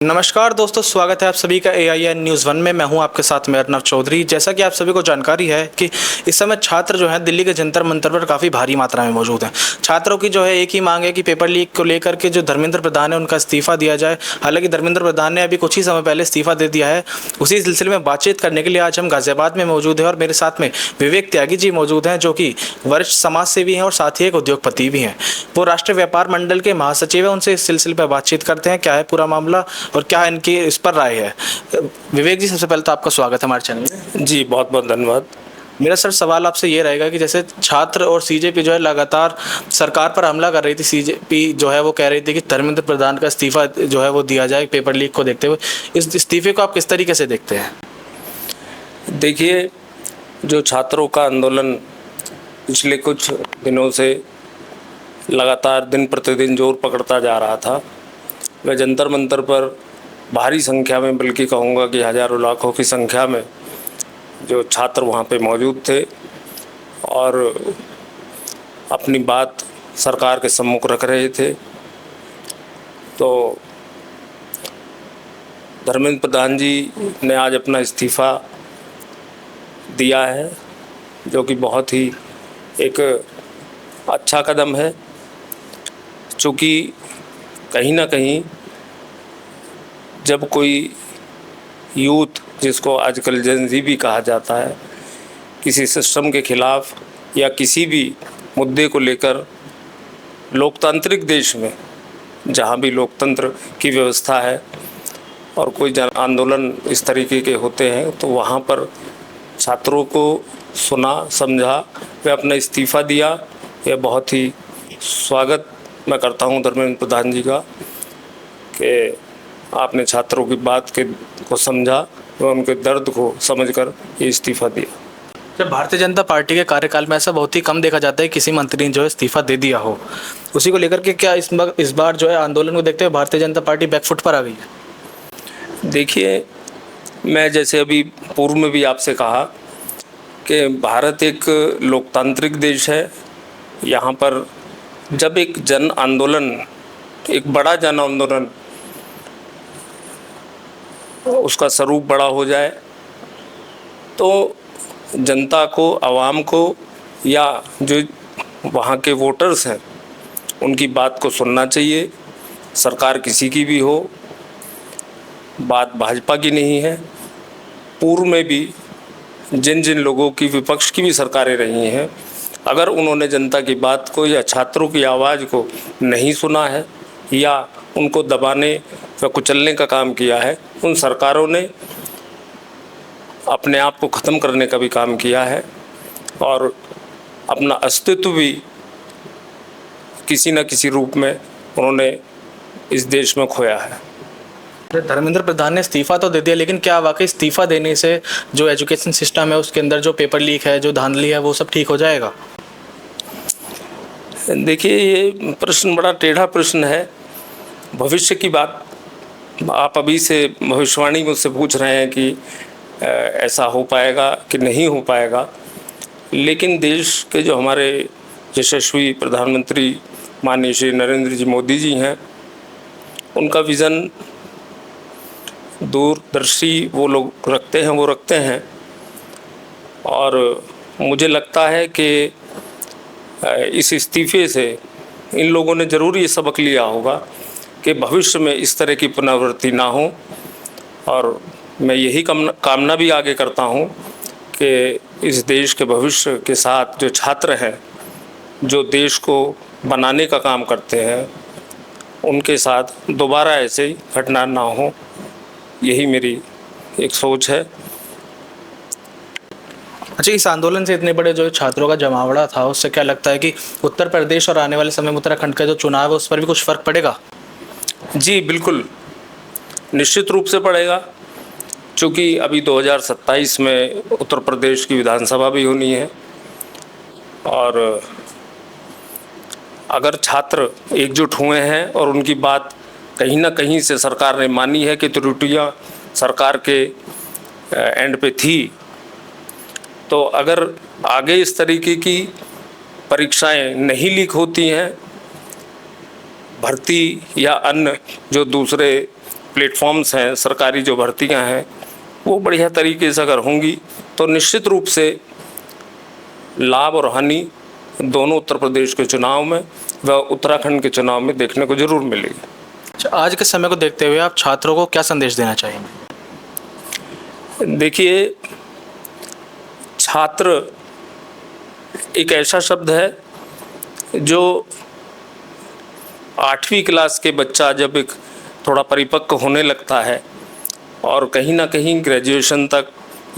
नमस्कार दोस्तों, स्वागत है आप सभी का AIN न्यूज़ 1 में। मैं हूं आपके साथ में अर्नव चौधरी। जैसा कि आप सभी को जानकारी है कि इस समय छात्र जो हैं दिल्ली के जंतर मंतर पर काफ़ी भारी मात्रा में मौजूद हैं। छात्रों की जो है एक ही मांग है कि पेपर लीक को लेकर के जो धर्मेंद्र प्रधान है उनका इस्तीफा दिया जाए। हालांकि धर्मेंद्र प्रधान ने अभी कुछ ही समय पहले इस्तीफा दे दिया है। उसी सिलसिले में बातचीत करने के लिए आज हम गाजियाबाद में मौजूद हैं और मेरे साथ में विवेक त्यागी जी मौजूद हैं, जो कि वरिष्ठ समाज सेवी हैं और साथ ही एक उद्योगपति भी हैं। वो राष्ट्रीय व्यापार मंडल के महासचिव हैं। उनसे इस सिलसिले पर बातचीत करते हैं, क्या है पूरा मामला और क्या इनकी इस पर राय है। विवेक जी, सबसे पहले तो आपका स्वागत है हमारे चैनल में। जी, बहुत बहुत धन्यवाद। मेरा सर सवाल आपसे ये रहेगा कि जैसे छात्र और CJP जो है लगातार सरकार पर हमला कर रही थी। CJP जो है वो कह रही थी कि धर्मेंद्र प्रधान का इस्तीफा जो है वो दिया जाए पेपर लीक को देखते हुए। इस इस्तीफे को आप किस तरीके से देखते हैं? देखिए, जो छात्रों का आंदोलन पिछले कुछ दिनों से लगातार दिन प्रतिदिन जोर पकड़ता जा रहा था, वह जंतर मंतर पर भारी संख्या में, बल्कि कहूँगा कि हज़ारों लाखों की संख्या में जो छात्र वहाँ पे मौजूद थे और अपनी बात सरकार के सम्मुख रख रहे थे। तो धर्मेंद्र प्रधान जी ने आज अपना इस्तीफ़ा दिया है, जो कि बहुत ही एक अच्छा कदम है, चूँकि कहीं ना कहीं जब कोई यूथ, जिसको आजकल जेन ज़ी भी कहा जाता है, किसी सिस्टम के ख़िलाफ़ या किसी भी मुद्दे को लेकर लोकतांत्रिक देश में, जहाँ भी लोकतंत्र की व्यवस्था है और कोई जन आंदोलन इस तरीके के होते हैं, तो वहाँ पर छात्रों को सुना, समझा, वे अपना इस्तीफ़ा दिया। यह बहुत ही स्वागत मैं करता हूँ धर्मेंद्र प्रधान जी का कि आपने छात्रों की बात को समझा और उनके दर्द को समझकर ये इस्तीफ़ा दिया। जब भारतीय जनता पार्टी के कार्यकाल में ऐसा बहुत ही कम देखा जाता है किसी मंत्री ने जो है इस्तीफा दे दिया हो, उसी को लेकर के क्या इस बार जो है आंदोलन को देखते हुए भारतीय जनता पार्टी बैकफुट पर आ गई है? देखिए, मैं जैसे अभी पूर्व में भी आपसे कहा कि भारत एक लोकतांत्रिक देश है। यहाँ पर जब एक जन आंदोलन, एक बड़ा जन आंदोलन, उसका स्वरूप बड़ा हो जाए तो जनता को, आवाम को या जो वहाँ के वोटर्स हैं उनकी बात को सुनना चाहिए। सरकार किसी की भी हो, बात भाजपा की नहीं है। पूर्व में भी जिन जिन लोगों की, विपक्ष की भी सरकारें रही हैं, अगर उन्होंने जनता की बात को या छात्रों की आवाज़ को नहीं सुना है या उनको दबाने व कुचलने का काम किया है, उन सरकारों ने अपने आप को ख़त्म करने का भी काम किया है और अपना अस्तित्व भी किसी न किसी रूप में उन्होंने इस देश में खोया है। धर्मेंद्र प्रधान ने इस्तीफा तो दे दिया, लेकिन क्या वाकई इस्तीफा देने से जो एजुकेशन सिस्टम है उसके अंदर जो पेपर लीक है, जो धांधली है, वो सब ठीक हो जाएगा? देखिए, ये प्रश्न बड़ा टेढ़ा प्रश्न है। भविष्य की बात आप अभी से भविष्यवाणी मुझसे पूछ रहे हैं कि ऐसा हो पाएगा कि नहीं हो पाएगा, लेकिन देश के जो हमारे यशस्वी प्रधानमंत्री माननीय श्री नरेंद्र जी मोदी जी हैं, उनका विज़न दूरदर्शी वो लोग रखते हैं और मुझे लगता है कि इस इस्तीफे से इन लोगों ने ज़रूर ये सबक लिया होगा कि भविष्य में इस तरह की पुनरावृत्ति ना हो। और मैं यही कामना भी आगे करता हूँ कि इस देश के भविष्य के साथ जो छात्र हैं, जो देश को बनाने का काम करते हैं, उनके साथ दोबारा ऐसे ही घटना ना हो। यही मेरी एक सोच है। अच्छा, इस आंदोलन से इतने बड़े जो छात्रों का जमावड़ा था, उससे क्या लगता है कि उत्तर प्रदेश और आने वाले समय में उत्तराखंड का जो चुनाव है उस पर भी कुछ फ़र्क पड़ेगा? जी बिल्कुल, निश्चित रूप से पड़ेगा, क्योंकि अभी 2027 में उत्तर प्रदेश की विधानसभा भी होनी है और अगर छात्र एकजुट हुए हैं और उनकी बात कहीं ना कहीं से सरकार ने मानी है कि त्रुटियां सरकार के एंड पे थी, तो अगर आगे इस तरीके की परीक्षाएं नहीं लीक होती हैं, भर्ती या अन्य जो दूसरे प्लेटफॉर्म्स हैं, सरकारी जो भर्तियां हैं, वो बढ़िया तरीके से अगर होंगी तो निश्चित रूप से लाभ और हानि दोनों उत्तर प्रदेश के चुनाव में व उत्तराखंड के चुनाव में देखने को जरूर मिलेगी। अच्छा, आज के समय को देखते हुए आप छात्रों को क्या संदेश देना चाहेंगे? देखिए, छात्र एक ऐसा शब्द है जो 8वीं क्लास के बच्चा जब एक थोड़ा परिपक्व होने लगता है और कहीं ना कहीं ग्रेजुएशन तक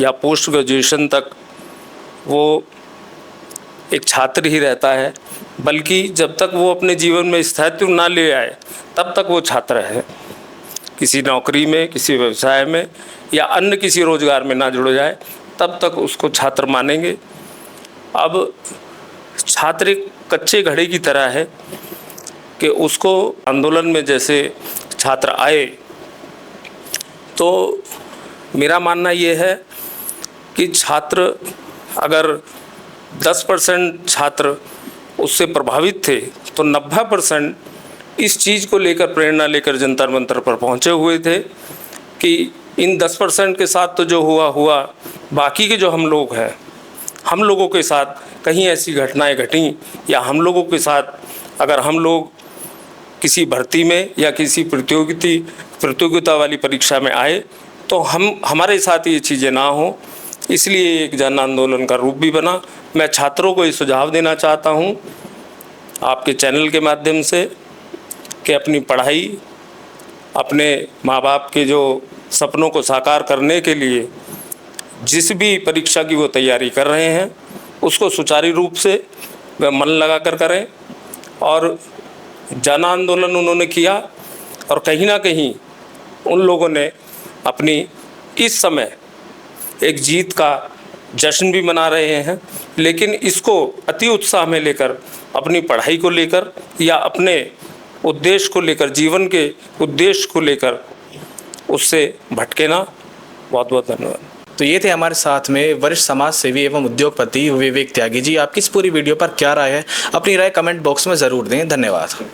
या पोस्ट ग्रेजुएशन तक वो एक छात्र ही रहता है, बल्कि जब तक वो अपने जीवन में स्थायित्व ना ले आए तब तक वो छात्र है। किसी नौकरी में, किसी व्यवसाय में या अन्य किसी रोजगार में ना जुड़ जाए तब तक उसको छात्र मानेंगे। अब छात्र एक कच्चे घड़े की तरह है कि उसको आंदोलन में जैसे छात्र आए, तो मेरा मानना ये है कि छात्र अगर 10% छात्र उससे प्रभावित थे तो 90% इस चीज़ को लेकर प्रेरणा लेकर जंतर मंतर पर पहुंचे हुए थे कि इन 10% के साथ तो जो हुआ, बाकी के जो हम लोग हैं, हम लोगों के साथ कहीं ऐसी घटनाएं घटी या हम लोगों के साथ अगर हम लोग किसी भर्ती में या किसी प्रतियोगिता वाली परीक्षा में आए तो हमारे साथ ये चीज़ें ना हो, इसलिए एक जन आंदोलन का रूप भी बना। मैं छात्रों को ये सुझाव देना चाहता हूँ आपके चैनल के माध्यम से कि अपनी पढ़ाई, अपने माँ बाप के जो सपनों को साकार करने के लिए जिस भी परीक्षा की वो तैयारी कर रहे हैं उसको सुचारू रूप से व मन लगा कर करें। और जन आंदोलन उन्होंने किया और कहीं ना कहीं उन लोगों ने अपनी इस समय एक जीत का जश्न भी मना रहे हैं, लेकिन इसको अति उत्साह में लेकर अपनी पढ़ाई को लेकर या अपने उद्देश्य को लेकर, जीवन के उद्देश्य को लेकर उससे भटके ना। बहुत बहुत धन्यवाद। तो ये थे हमारे साथ में वरिष्ठ समाज सेवी एवं उद्योगपति विवेक त्यागी जी। आपकी इस पूरी वीडियो पर क्या राय है? अपनी राय कमेंट बॉक्स में ज़रूर दें। धन्यवाद।